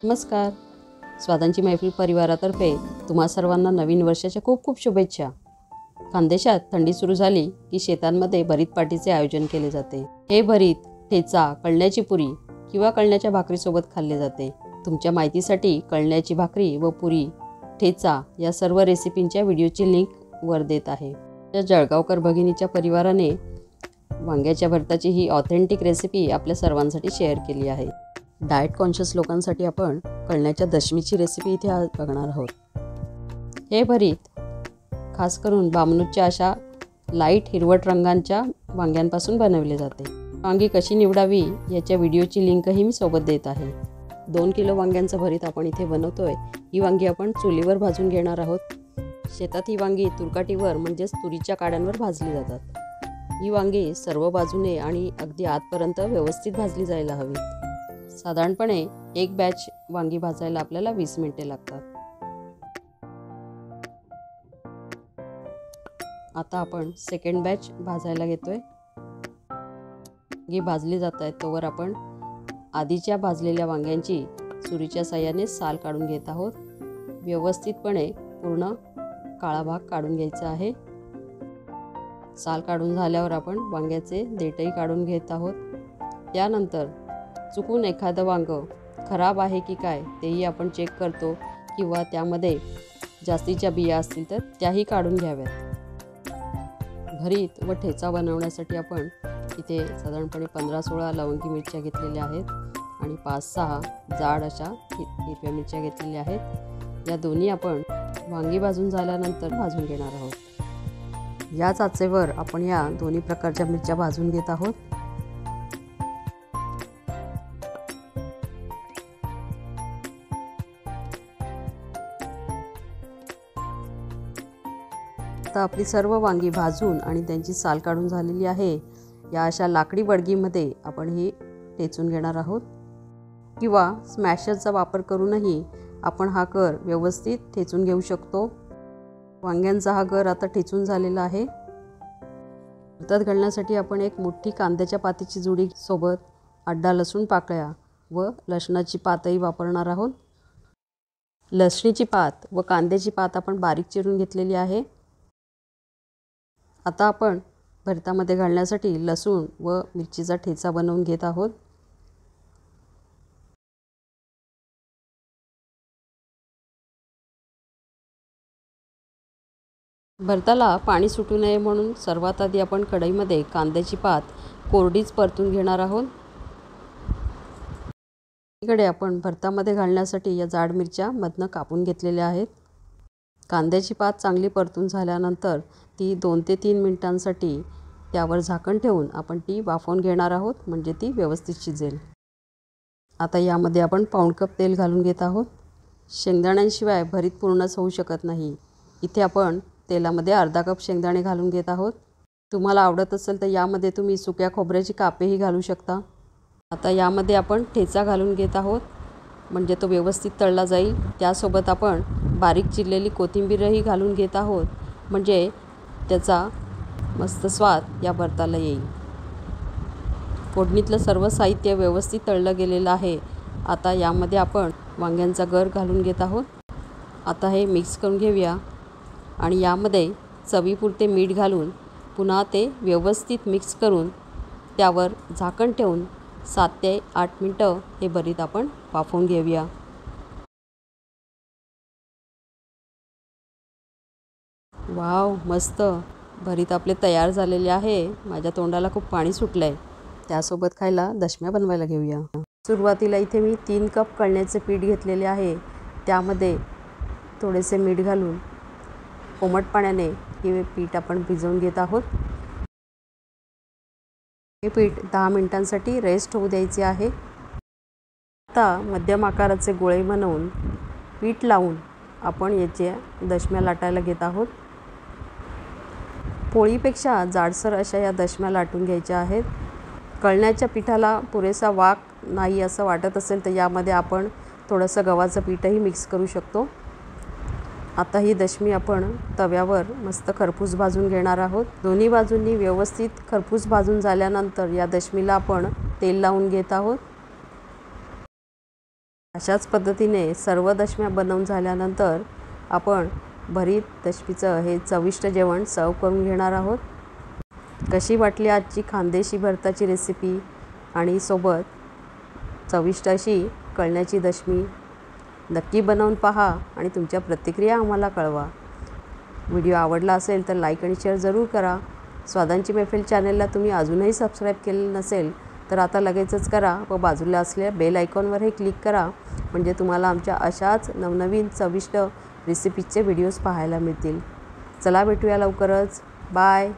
नमस्कार. स्वादांची मैफिल परिवारातर्फे तुम्हा सर्वांना नवीन वर्षाच्या खूप खूप शुभेच्छा. खानदेशात थंडी सुरू झाली की शेतांमध्ये भरीत पार्टीचे आयोजन केले जाते. हे भरीत ठेचा, कळण्याची पुरी किंवा कळण्याच्या भाकरीसोबत खाल्ले जाते. तुमच्या माहितीसाठी कळण्याची भाकरी व पुरी, ठेचा या सर्व रेसिपींच्या व्हिडिओची लिंक वर देत आहे. या जळगावकर भगिनीच्या परिवाराने वांग्याच्या भरताची ही ऑथेंटिक रेसिपी आपल्या सर्वांसाठी शेअर केली आहे. डाएट कॉन्शियस लोकांसाठी आपण कळण्याच्या दशमीची रेसिपी इथे आज बघणार आहोत. हे भरीत खास करून बामनूच्या अशा लाईट हिरवट रंगांच्या वांग्यांपासून बनवले जाते. वांगी कशी निवडावी याच्या व्हिडिओची लिंकही मी सोबत देत आहे. 2 किलो वांग्यांचं भरीत आपण इथे बनवतोय. ही वांगी आपण चुलीवर भाजून घेणार आहोत. शेतात ही वांगी तुरकाटीवर म्हणजेच तुरीच्या काड्यांवर भाजली जातात. ही वांगी सर्व बाजूने आणि अगदी आतपर्यंत व्यवस्थित भाजली जायला हवीत. साधारणपणे एक बॅच वांगी भाजायला आपल्याला 20 मिनिटे लागतात. आता आपण सेकंड बॅच भाजायला घेतोय. वांगी भाजली जात आहेत तोवर आपण आधीच्या भाजलेल्या वांग्यांची सुरीच्या साहाय्याने साल काढून घेत आहोत. व्यवस्थितपणे पूर्ण काळा भाग काढून घ्यायचा आहे. साल काढून झाल्यावर आपण वांग्याचे देठही काढून घेत आहोत. त्यानंतर चुकून एखादं वांगं खराब आहे की काय तेही आपण चेक करतो किंवा त्यामध्ये जास्तीच्या बिया असतील तर त्याही काढून घ्याव्यात. भरीत व ठेचा बनवण्यासाठी आपण इथे साधारणपणे 15-16 लवंगी मिरच्या घेतलेल्या आहेत आणि 5-6 जाड अशा हिरव्या मिरच्या घेतलेल्या आहेत. या दोन्ही आपण वांगी भाजून झाल्यानंतर भाजून घेणार आहोत. याच आचेवर आपण या दोन्ही प्रकारच्या मिरच्या भाजून घेत आहोत. आता आपली सर्व वांगी भाजून आणि त्यांची साल काढून झालेली आहे. या अशा लाकडी बडगीमध्ये आपण ही ठेचून घेणार आहोत किंवा स्मॅशरचा वापर करूनही आपण हा गर व्यवस्थित ठेचून घेऊ शकतो. वांग्यांचा हा गर आता ठेचून झालेला आहे. भरतात घालण्यासाठी आपण एक मोठी कांद्याच्या पातीची जुडी सोबत 8 लसूण पाकळ्या व लसणाची पातही वापरणार आहोत. लसणीची पात व कांद्याची पात आपण बारीक चिरून घेतलेली आहे. आता आपण भरतामध्ये घालण्यासाठी लसूण व मिरचीचा ठेचा बनवून घेत आहोत. भरताला पाणी सुटू नये म्हणून सर्वात आधी आपण कढईमध्ये कांद्याची पात कोरडीच परतून घेणार आहोत. इकडे आपण भरतामध्ये घालण्यासाठी या जाड मिरच्या मधनं कापून घेतलेल्या आहेत. कांद्याची पात चांगली परतून झाल्यानंतर ती 2 ते 3 मिनिटांसाठी त्यावर झाकण ठेवून आपण ती वाफवून घेणार आहोत, म्हणजे ती व्यवस्थित शिजेल. आता यामध्ये आपण पाऊण कप तेल घालून घेत आहोत. शेंगदाण्यांशिवाय भरीत पूर्णच होऊ शकत नाही. इथे आपण तेलामध्ये अर्धा कप शेंगदाणे घालून घेत आहोत. तुम्हाला आवडत असेल तर यामध्ये तुम्ही सुक्या खोबऱ्याची कापेही घालू शकता. आता यामध्ये आपण ठेचा घालून घेत आहोत, म्हणजे तो व्यवस्थित तळला जाईल. त्यासोबत आपण बारीक चिरलेली कोथिंबीरही घालून घेत आहोत, म्हणजे त्याचा मस्त स्वाद या भरताला येईल. फोडणीतलं सर्व साहित्य व्यवस्थित तळलं गेलेलं आहे. आता यामध्ये आपण वांग्यांचा गर घालून घेत आहोत. आता हे मिक्स करून घेऊया आणि यामध्ये चवीपुरते मीठ घालून पुन्हा ते व्यवस्थित मिक्स करून त्यावर झाकण ठेवून 7 ते 8 मिनटं हे भरीत आपण वाफवून घेऊया. वाव, मस्त भरीत आपले तयार झालेले आहे. माझ्या तोंडाला खूप पाणी सुटलं आहे. त्यासोबत खायला दशम्या बनवायला घेऊया. सुरुवातीला इथे मी 3 कप कळण्याचे पीठ घेतलेले आहे. त्यामध्ये थोडेसे मीठ घालून कोमट पाण्याने हे पीठ आपण भिजवून घेत आहोत. हे पीठ 10 मिनिटांसाठी रेस्ट होऊ द्यायचे आहे. आता मध्यम आकाराचे गोळे बनवून पीठ लावून आपण याच्या दशम्या लाटायला घेत आहोत. पोळीपेक्षा जाडसर अशा या दशम्या लाटून घ्यायच्या आहेत. कळण्याच्या पिठाला पुरेसा वाक नाही असं वाटत असेल तर यामध्ये आपण थोडंसं गव्हाचं पीठही मिक्स करू शकतो. आता ही दशमी आपण तव्यावर मस्त खरपूस भाजून घेणार आहोत. दोन्ही बाजूंनी व्यवस्थित खरपूस भाजून झाल्यानंतर या दशमीला आपण तेल लावून घेत आहोत. अशाच पद्धतीने सर्व दशम्या बनवून झाल्यानंतर आपण भरीत दशमीचं हे चविष्ट जेवण सर्व करून घेणार आहोत. कशी वाटली आजची खानदेशी भरताची रेसिपी आणि सोबत चविष्ट अशी कळण्याची दशमी. नक्की बनवून पहा आणि तुमच्या प्रतिक्रिया आम्हाला कळवा. व्हिडिओ आवडला असेल तर लाईक आणि शेअर जरूर करा. स्वादांची मैफिल चॅनलला तुम्ही अजूनही सबस्क्राईब केलेलं नसेल तर आता लगेचच करा व बाजूला असलेल्या बेल आयकॉनवरही क्लिक करा, म्हणजे तुम्हाला आमच्या अशाच नवनवीन चविष्ट रेसिपीजचे व्हिडिओज पाहायला मिळतील. चला भेटूया लवकरच. बाय.